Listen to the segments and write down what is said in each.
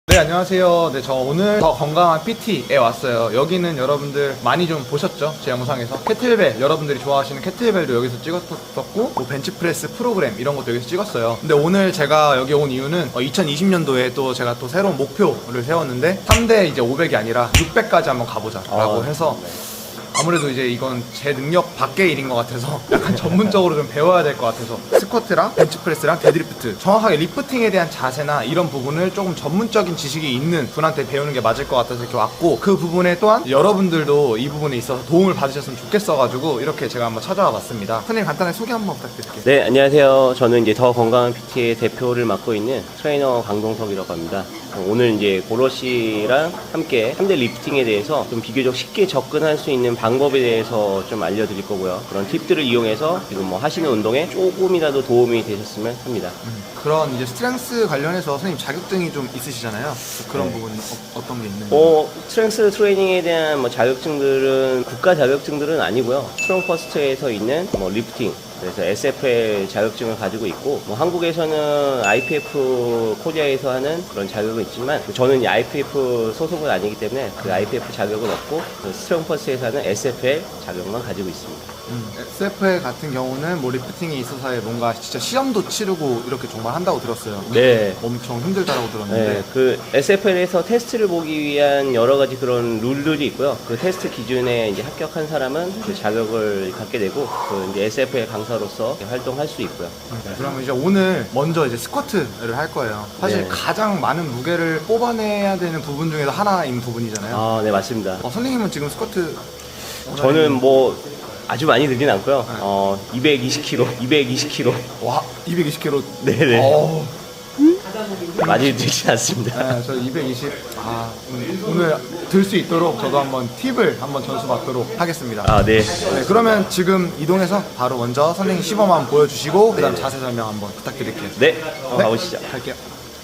네, 안녕하세요. 네, 저 오늘 더 건강한 PT에 왔어요. 여기는 여러분들 많이 좀 보셨죠? 제 영상에서 캐틀벨, 여러분들이 좋아하시는 캐틀벨도 여기서 찍었었고, 뭐 벤치프레스 프로그램 이런 것도 여기서 찍었어요. 근데 오늘 제가 여기 온 이유는 2020년도에 또 제가 또 새로운 목표를 세웠는데 3대 이제 500이 아니라 600까지 한번 가보자 라고 해서, 아무래도 이제 이건 제 능력 밖의 일인 것 같아서 약간 전문적으로 좀 배워야 될 것 같아서 스쿼트랑 벤치프레스랑 데드리프트, 정확하게 리프팅에 대한 자세나 이런 부분을 조금 전문적인 지식이 있는 분한테 배우는 게 맞을 것 같아서 이렇게 왔고, 그 부분에 또한 여러분들도 이 부분에 있어서 도움을 받으셨으면 좋겠어가지고 이렇게 제가 한번 찾아와 봤습니다. 선생님 간단하게 소개 한번 부탁드릴게요. 네, 안녕하세요. 저는 이제 더 건강한 PT의 대표를 맡고 있는 트레이너 강동석이라고 합니다. 오늘 이제 고로 씨랑 함께 3대 리프팅에 대해서 좀 비교적 쉽게 접근할 수 있는 방법에 대해서 좀 알려드릴 거고요. 그런 팁들을 이용해서 지금 뭐 하시는 운동에 조금이라도 도움이 되셨으면 합니다. 그런 이제 스트렝스 관련해서 선생님 자격증이 좀 있으시잖아요. 그런 부분 어떤 게 있는지. 스트렝스 트레이닝에 대한 뭐 자격증들은 국가 자격증들은 아니고요. 스트롱 퍼스트에서 있는 뭐 리프팅, 그래서 SFL 자격증을 가지고 있고, 뭐 한국에서는 IPF 코리아에서 하는 그런 자격은 있지만 저는 IPF 소속은 아니기 때문에 그 IPF 자격은 없고, 그 스트롱 퍼스트에서 하는 SFL 자격만 가지고 있습니다. SFL 같은 경우는 뭐 리프팅에 있어서의 뭔가 진짜 시험도 치르고 이렇게 정말 한다고 들었어요. 네. 엄청 힘들다고 들었는데. 네, 그 SFL에서 테스트를 보기 위한 여러 가지 그런 룰들이 있고요. 그 테스트 기준에 이제 합격한 사람은 그 자격을 갖게 되고, 그 이제 SFL 강사로서 활동할 수 있고요. 그러면 이제 오늘 먼저 이제 스쿼트를 할 거예요. 사실 네. 가장 많은 무게를 뽑아내야 되는 부분 중에서 하나인 부분이잖아요. 아, 네, 맞습니다. 선생님은 지금 스쿼트 저는 뭐 아주 많이 들진 않고요. 220kg, 220kg. 와 220kg. 네네. 많이 들진 않습니다. 네, 저 220. 오늘 들 수 있도록 저도 한번 팁을 한번 전수 받도록 하겠습니다. 아, 네. 네, 그러면 지금 이동해서 바로 먼저 선생님 시범 한번 보여주시고 그다음 자세 설명 한번 부탁드릴게요. 네, 가보시죠. 갈게요.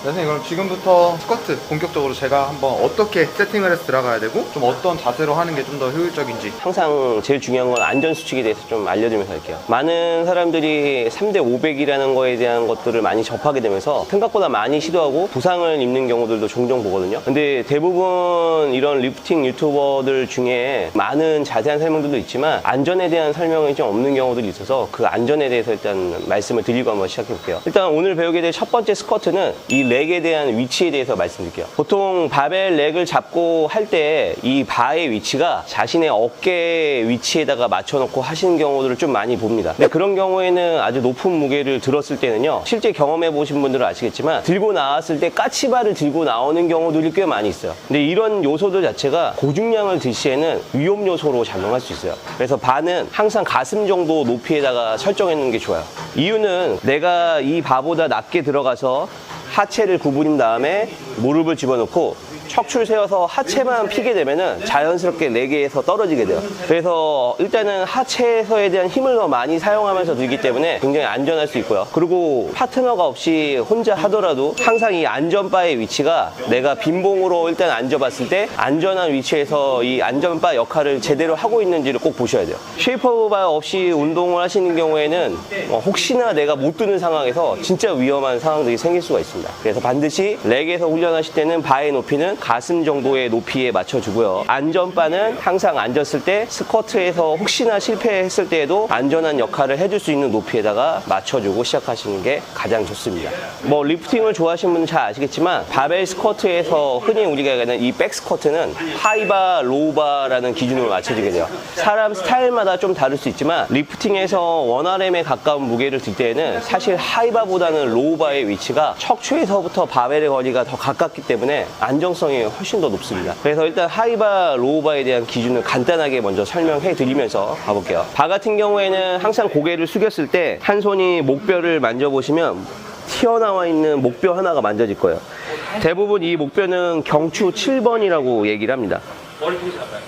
선생님, 그럼 지금부터 스쿼트 본격적으로 제가 한번 어떻게 세팅을 해서 들어가야 되고 좀 어떤 자세로 하는 게 좀 더 효율적인지. 항상 제일 중요한 건 안전수칙에 대해서 좀 알려드리면서 할게요. 많은 사람들이 3대 500이라는 거에 대한 것들을 많이 접하게 되면서 생각보다 많이 시도하고 부상을 입는 경우들도 종종 보거든요. 근데 대부분 이런 리프팅 유튜버들 중에 많은 자세한 설명들도 있지만 안전에 대한 설명이 좀 없는 경우들이 있어서 그 안전에 대해서 일단 말씀을 드리고 한번 시작해 볼게요. 일단 오늘 배우게 될 첫 번째 스쿼트는 이 렉에 대한 위치에 대해서 말씀드릴게요. 보통 바벨 렉을 잡고 할 때 이 바의 위치가 자신의 어깨 위치에다가 맞춰놓고 하시는 경우들을 좀 많이 봅니다. 근데 그런 경우에는 아주 높은 무게를 들었을 때는요, 실제 경험해 보신 분들은 아시겠지만 들고 나왔을 때 까치발을 들고 나오는 경우들이 꽤 많이 있어요. 근데 이런 요소들 자체가 고중량을 들 시에는 위험 요소로 작용할 수 있어요. 그래서 바는 항상 가슴 정도 높이에다가 설정해 놓는 게 좋아요. 이유는 내가 이 바보다 낮게 들어가서 하체를 구부린 다음에 무릎을 집어넣고 척추를 세워서 하체만 피게 되면은 자연스럽게 레그에서 떨어지게 돼요. 그래서 일단은 하체에서에 대한 힘을 더 많이 사용하면서 들기 때문에 굉장히 안전할 수 있고요. 그리고 파트너가 없이 혼자 하더라도 항상 이 안전바의 위치가 내가 빈봉으로 일단 앉아봤을 때 안전한 위치에서 이 안전바 역할을 제대로 하고 있는지를 꼭 보셔야 돼요. 쉐이퍼바 없이 운동을 하시는 경우에는 혹시나 내가 못 드는 상황에서 진짜 위험한 상황들이 생길 수가 있습니다. 그래서 반드시 렉에서 훈련하실 때는 바의 높이는 가슴 정도의 높이에 맞춰주고요. 안전바는 항상 앉았을 때 스쿼트에서 혹시나 실패했을 때에도 안전한 역할을 해줄 수 있는 높이에다가 맞춰주고 시작하시는 게 가장 좋습니다. 뭐 리프팅을 좋아하시는 분은 잘 아시겠지만 바벨 스쿼트에서 흔히 우리가 얘기하는 이 백 스쿼트는 하이바, 로우바라는 기준으로 맞춰지게 돼요. 사람 스타일마다 좀 다를 수 있지만 리프팅에서 1RM에 가까운 무게를 들 때에는 사실 하이바보다는 로우바의 위치가 척추에서부터 바벨의 거리가 더 가깝기 때문에 안정성이 훨씬 더 높습니다. 그래서 일단 하이바, 로우바에 대한 기준을 간단하게 먼저 설명해 드리면서 가볼게요. 바 같은 경우에는 항상 고개를 숙였을 때 한 손이 목뼈를 만져보시면 튀어나와 있는 목뼈 하나가 만져질 거예요. 대부분 이 목뼈는 경추 7번이라고 얘기를 합니다.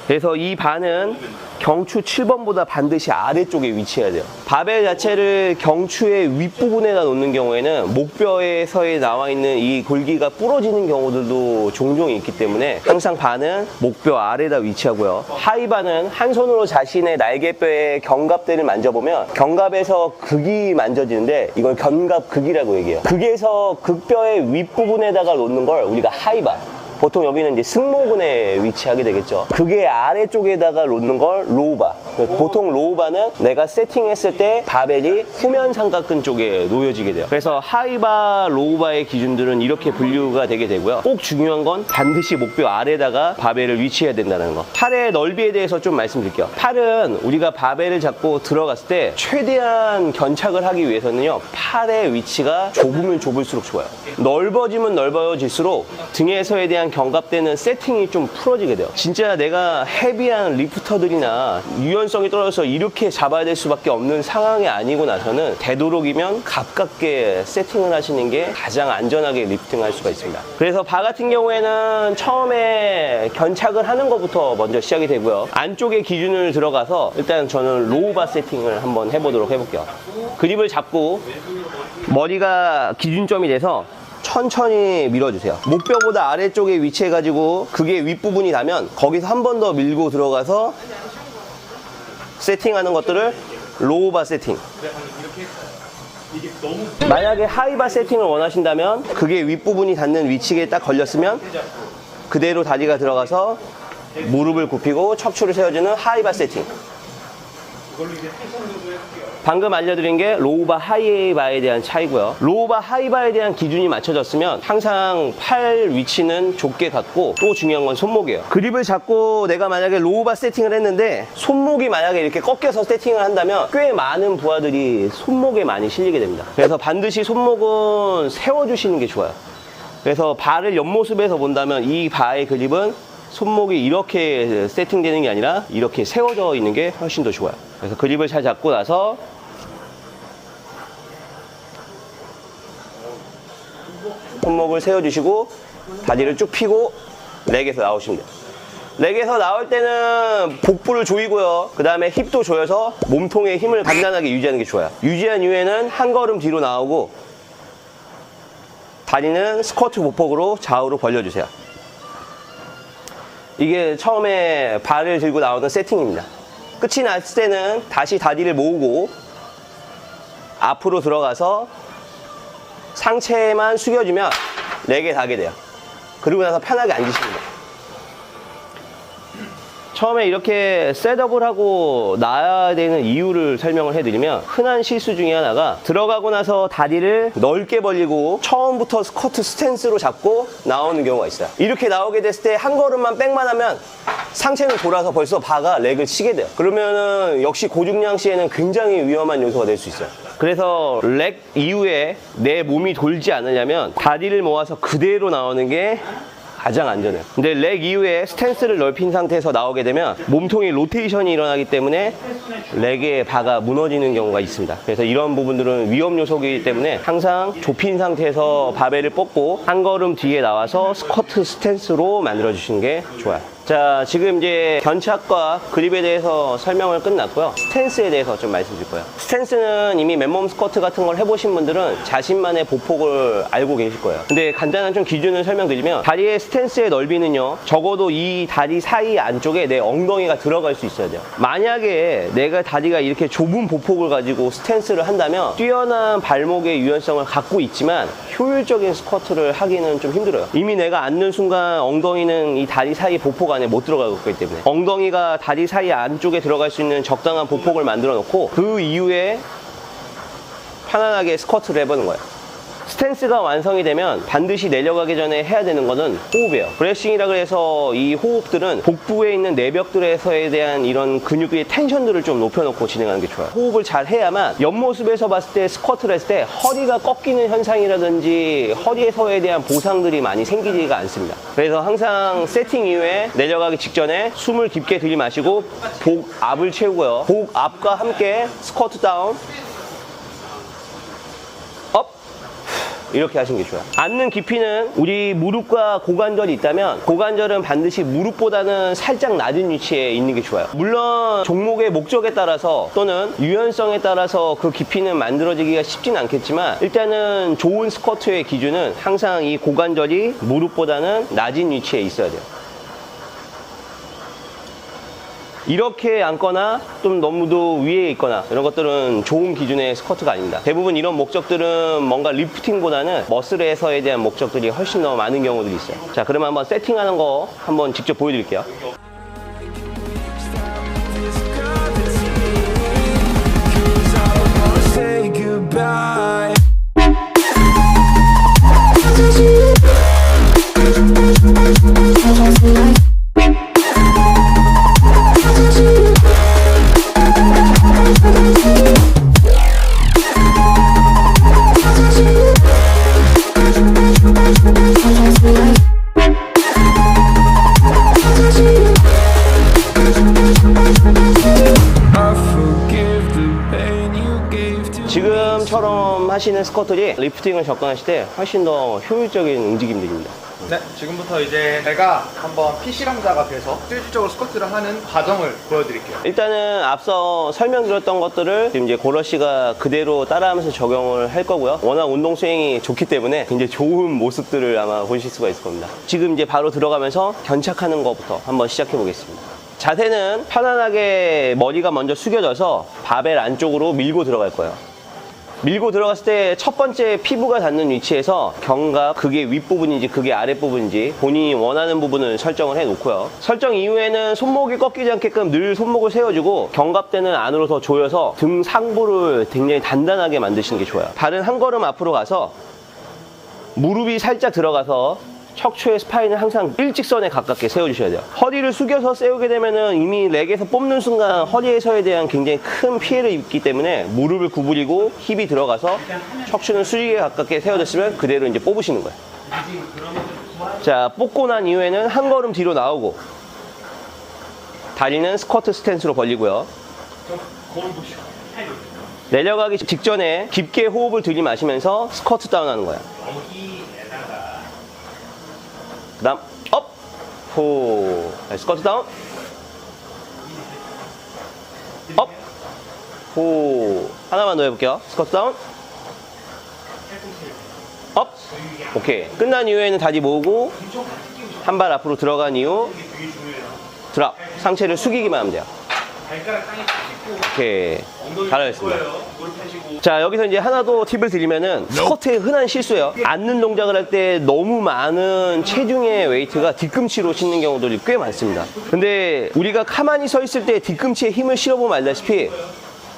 그래서 이 바는 경추 7번보다 반드시 아래쪽에 위치해야 돼요. 바벨 자체를 경추의 윗부분에다 놓는 경우에는 목뼈에서에 나와 있는 이 골기가 부러지는 경우들도 종종 있기 때문에 항상 바는 목뼈 아래에다 위치하고요. 하이바는 한 손으로 자신의 날개뼈의 견갑대를 만져보면 견갑에서 극이 만져지는데 이걸 견갑극이라고 얘기해요. 극에서 극뼈의 윗부분에다가 놓는 걸 우리가 하이바, 보통 여기는 이제 승모근에 위치하게 되겠죠. 그게 아래쪽에다가 놓는 걸 로우바. 보통 로우바는 내가 세팅했을 때 바벨이 후면 삼각근 쪽에 놓여지게 돼요. 그래서 하이바, 로우바의 기준들은 이렇게 분류가 되게 되고요. 꼭 중요한 건 반드시 목뼈 아래다가 바벨을 위치해야 된다는 거. 팔의 넓이에 대해서 좀 말씀드릴게요. 팔은 우리가 바벨을 잡고 들어갔을 때 최대한 견착을 하기 위해서는요, 팔의 위치가 좁으면 좁을수록 좋아요. 넓어지면 넓어질수록 등에서에 대한 견갑대는 세팅이 좀 풀어지게 돼요. 진짜 내가 헤비한 리프터들이나 유연성이 떨어져서 이렇게 잡아야 될 수밖에 없는 상황이 아니고 나서는 되도록이면 가깝게 세팅을 하시는 게 가장 안전하게 리프팅할 수가 있습니다. 그래서 바 같은 경우에는 처음에 견착을 하는 것부터 먼저 시작이 되고요. 안쪽에 기준을 들어가서 일단 저는 로우바 세팅을 한번 해보도록 해볼게요. 그립을 잡고 머리가 기준점이 돼서 천천히 밀어주세요. 목뼈보다 아래쪽에 위치해가지고 그게 윗부분이 닿으면 거기서 한 번 더 밀고 들어가서 세팅하는 것들을 로우바 세팅. 만약에 하이바 세팅을 원하신다면 그게 윗부분이 닿는 위치에 딱 걸렸으면 그대로 다리가 들어가서 무릎을 굽히고 척추를 세워주는 하이바 세팅. 방금 알려드린 게 로우바 하이바에 대한 차이고요. 로우바 하이바에 대한 기준이 맞춰졌으면 항상 팔 위치는 좁게 갖고, 또 중요한 건 손목이에요. 그립을 잡고 내가 만약에 로우바 세팅을 했는데 손목이 만약에 이렇게 꺾여서 세팅을 한다면 꽤 많은 부하들이 손목에 많이 실리게 됩니다. 그래서 반드시 손목은 세워주시는 게 좋아요. 그래서 발을 옆모습에서 본다면 이 바의 그립은 손목이 이렇게 세팅되는 게 아니라 이렇게 세워져 있는 게 훨씬 더 좋아요. 그래서 그립을 잘 잡고 나서 손목을 세워주시고 다리를 쭉 펴고 렉에서 나오시면 돼요. 렉에서 나올 때는 복부를 조이고요. 그 다음에 힙도 조여서 몸통의 힘을 단단하게 유지하는 게 좋아요. 유지한 이후에는 한 걸음 뒤로 나오고 다리는 스쿼트 보폭으로 좌우로 벌려주세요. 이게 처음에 발을 들고 나오는 세팅입니다. 끝이 났을 때는 다시 다리를 모으고 앞으로 들어가서 상체만 숙여주면 렉에 닿게 돼요. 그리고 나서 편하게 앉으시면 돼요. 처음에 이렇게 셋업을 하고 나야 되는 이유를 설명을 해드리면, 흔한 실수 중에 하나가 들어가고 나서 다리를 넓게 벌리고 처음부터 스쿼트 스탠스로 잡고 나오는 경우가 있어요. 이렇게 나오게 됐을 때 한 걸음만 백만 하면 상체는 돌아서 벌써 바가 렉을 치게 돼요. 그러면은 역시 고중량 시에는 굉장히 위험한 요소가 될 수 있어요. 그래서 렉 이후에 내 몸이 돌지 않으려면 다리를 모아서 그대로 나오는 게 가장 안전해요. 근데 렉 이후에 스탠스를 넓힌 상태에서 나오게 되면 몸통이 로테이션이 일어나기 때문에 렉의 바가 무너지는 경우가 있습니다. 그래서 이런 부분들은 위험 요소이기 때문에 항상 좁힌 상태에서 바벨을 뻗고 한 걸음 뒤에 나와서 스쿼트 스탠스로 만들어 주시는 게 좋아요. 자, 지금 이제 견착과 그립에 대해서 설명을 끝났고요. 스탠스에 대해서 좀 말씀드릴 거예요. 스탠스는 이미 맨몸 스쿼트 같은 걸 해보신 분들은 자신만의 보폭을 알고 계실 거예요. 근데 간단한 좀 기준을 설명드리면, 다리의 스탠스의 넓이는요, 적어도 이 다리 사이 안쪽에 내 엉덩이가 들어갈 수 있어야 돼요. 만약에 내가 다리가 이렇게 좁은 보폭을 가지고 스탠스를 한다면 뛰어난 발목의 유연성을 갖고 있지만 효율적인 스쿼트를 하기는 좀 힘들어요. 이미 내가 앉는 순간 엉덩이는 이 다리 사이 보폭 안에 못 들어가고 있기 때문에 엉덩이가 다리 사이 안쪽에 들어갈 수 있는 적당한 보폭을 만들어 놓고 그 이후에 편안하게 스쿼트를 해보는 거예요. 스탠스가 완성이 되면 반드시 내려가기 전에 해야 되는 거는 호흡이에요. 브레싱이라 그래서 이 호흡들은 복부에 있는 내벽들에서에 대한 이런 근육의 텐션들을 좀 높여놓고 진행하는 게 좋아요. 호흡을 잘 해야만 옆모습에서 봤을 때 스쿼트를 했을 때 허리가 꺾이는 현상이라든지 허리에서에 대한 보상들이 많이 생기지가 않습니다. 그래서 항상 세팅 이후에 내려가기 직전에 숨을 깊게 들이마시고 복압을 채우고요. 복압과 함께 스쿼트 다운, 업, 이렇게 하시는 게 좋아요. 앉는 깊이는 우리 무릎과 고관절이 있다면 고관절은 반드시 무릎보다는 살짝 낮은 위치에 있는 게 좋아요. 물론 종목의 목적에 따라서 또는 유연성에 따라서 그 깊이는 만들어지기가 쉽진 않겠지만 일단은 좋은 스쿼트의 기준은 항상 이 고관절이 무릎보다는 낮은 위치에 있어야 돼요. 이렇게 앉거나 좀 너무도 위에 있거나 이런 것들은 좋은 기준의 스쿼트가 아닙니다. 대부분 이런 목적들은 뭔가 리프팅보다는 머슬에서에 대한 목적들이 훨씬 더 많은 경우들이 있어요. 자, 그러면 한번 세팅하는 거 한번 직접 보여드릴게요. Say goodbye. I forgive the pain you gave to 지금처럼 하시는 스쿼트들이 리프팅을 접근하실 때 훨씬 더 효율적인 움직임들입니다. 네, 지금부터 이제 제가 한번 피실험자가 돼서 실질적으로 스쿼트를 하는 과정을 보여드릴게요. 일단은 앞서 설명드렸던 것들을 지금 이제 고러 씨가 그대로 따라하면서 적용을 할 거고요. 워낙 운동 수행이 좋기 때문에 굉장히 좋은 모습들을 아마 보실 수가 있을 겁니다. 지금 이제 바로 들어가면서 견착하는 것부터 한번 시작해 보겠습니다. 자세는 편안하게 머리가 먼저 숙여져서 바벨 안쪽으로 밀고 들어갈 거예요. 밀고 들어갔을 때 첫 번째 피부가 닿는 위치에서 견갑, 그게 윗부분인지 그게 아랫부분인지 본인이 원하는 부분을 설정을 해 놓고요. 설정 이후에는 손목이 꺾이지 않게끔 늘 손목을 세워주고 견갑대는 안으로 더 조여서 등 상부를 굉장히 단단하게 만드시는 게 좋아요. 발은 한 걸음 앞으로 가서 무릎이 살짝 들어가서 척추의 스파인을 항상 일직선에 가깝게 세워주셔야 돼요. 허리를 숙여서 세우게 되면은 이미 렉에서 뽑는 순간 허리에서에 대한 굉장히 큰 피해를 입기 때문에 무릎을 구부리고 힙이 들어가서 척추는 수직에 가깝게 세워졌으면 그대로 이제 뽑으시는 거예요. 자, 뽑고 난 이후에는 한 걸음 뒤로 나오고 다리는 스쿼트 스탠스로 벌리고요. 내려가기 직전에 깊게 호흡을 들이마시면서 스쿼트 다운 하는 거예요. 그 다음 업! 호! 스쿼트 다운 업! 호! 하나만 더 해볼게요. 스쿼트 다운 업! 오케이. 끝난 이후에는 다리 모으고 한 발 앞으로 들어간 이후 드랍. 상체를 숙이기만 하면 돼요. 오케이. 잘하셨습니다. 자, 여기서 이제 하나 더 팁을 드리면은 스쿼트의 흔한 실수예요. 앉는 동작을 할 때 너무 많은 체중의 웨이트가 뒤꿈치로 싣는 경우들이 꽤 많습니다. 근데 우리가 가만히 서 있을 때 뒤꿈치에 힘을 실어보면 알다시피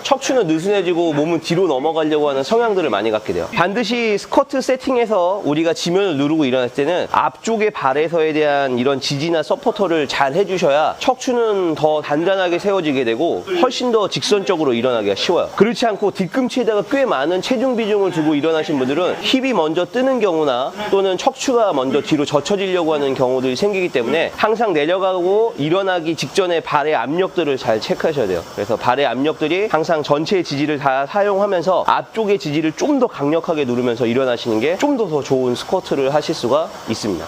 척추는 느슨해지고 몸은 뒤로 넘어가려고 하는 성향들을 많이 갖게 돼요. 반드시 스쿼트 세팅에서 우리가 지면을 누르고 일어날 때는 앞쪽의 발에서에 대한 이런 지지나 서포터를 잘 해주셔야 척추는 더 단단하게 세워지게 되고 훨씬 더 직선적으로 일어나기가 쉬워요. 그렇지 않고 뒤꿈치에다가 꽤 많은 체중 비중을 두고 일어나신 분들은 힙이 먼저 뜨는 경우나 또는 척추가 먼저 뒤로 젖혀지려고 하는 경우들이 생기기 때문에 항상 내려가고 일어나기 직전에 발의 압력들을 잘 체크하셔야 돼요. 그래서 발의 압력들이 항상 전체 지지를 다 사용하면서 앞쪽의 지지를 좀 더 강력하게 누르면서 일어나시는 게 좀 더 좋은 스쿼트를 하실 수가 있습니다.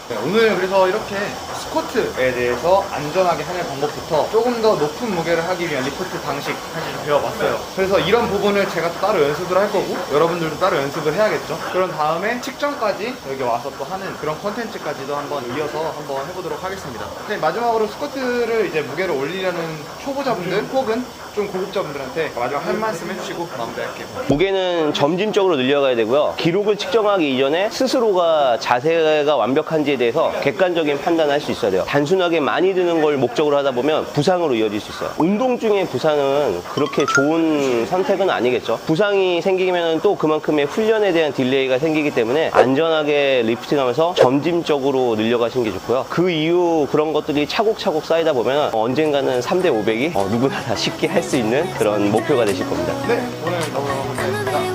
네, 오늘 그래서 이렇게 스쿼트에 대해서 안전하게 하는 방법부터 조금 더 높은 무게를 하기 위한 리프트 방식 사실 좀 배워봤어요. 그래서 이런 부분을 제가 또 따로 연습을 할 거고 여러분들도 따로 연습을 해야겠죠. 그런 다음에 측정까지 여기 와서 또 하는 그런 콘텐츠까지도 한번 이어서 한번 해보도록 하겠습니다. 네, 마지막으로 스쿼트를 이제 무게를 올리려는 초보자분들 혹은 좀 고급자분들한테 마지막 한 말씀 해주시고 마무리할게요. 무게는 점진적으로 늘려가야 되고요. 기록을 측정하기 이전에 스스로가 자세가 완벽한지에 대해서 객관적인 판단을 할 수 있어야 돼요. 단순하게 많이 드는 걸 목적으로 하다 보면 부상으로 이어질 수 있어요. 운동 중에 부상은 그렇게 좋은 선택은 아니겠죠. 부상이 생기면 또 그만큼의 훈련에 대한 딜레이가 생기기 때문에 안전하게 리프팅하면서 점진적으로 늘려가시는 게 좋고요. 그 이후 그런 것들이 차곡차곡 쌓이다 보면 언젠가는 3대 500이 누구나 다 쉽게 할 수 있는 그런 목표가 되실 겁니다. 네, 오늘 너무너무 감사했습니다.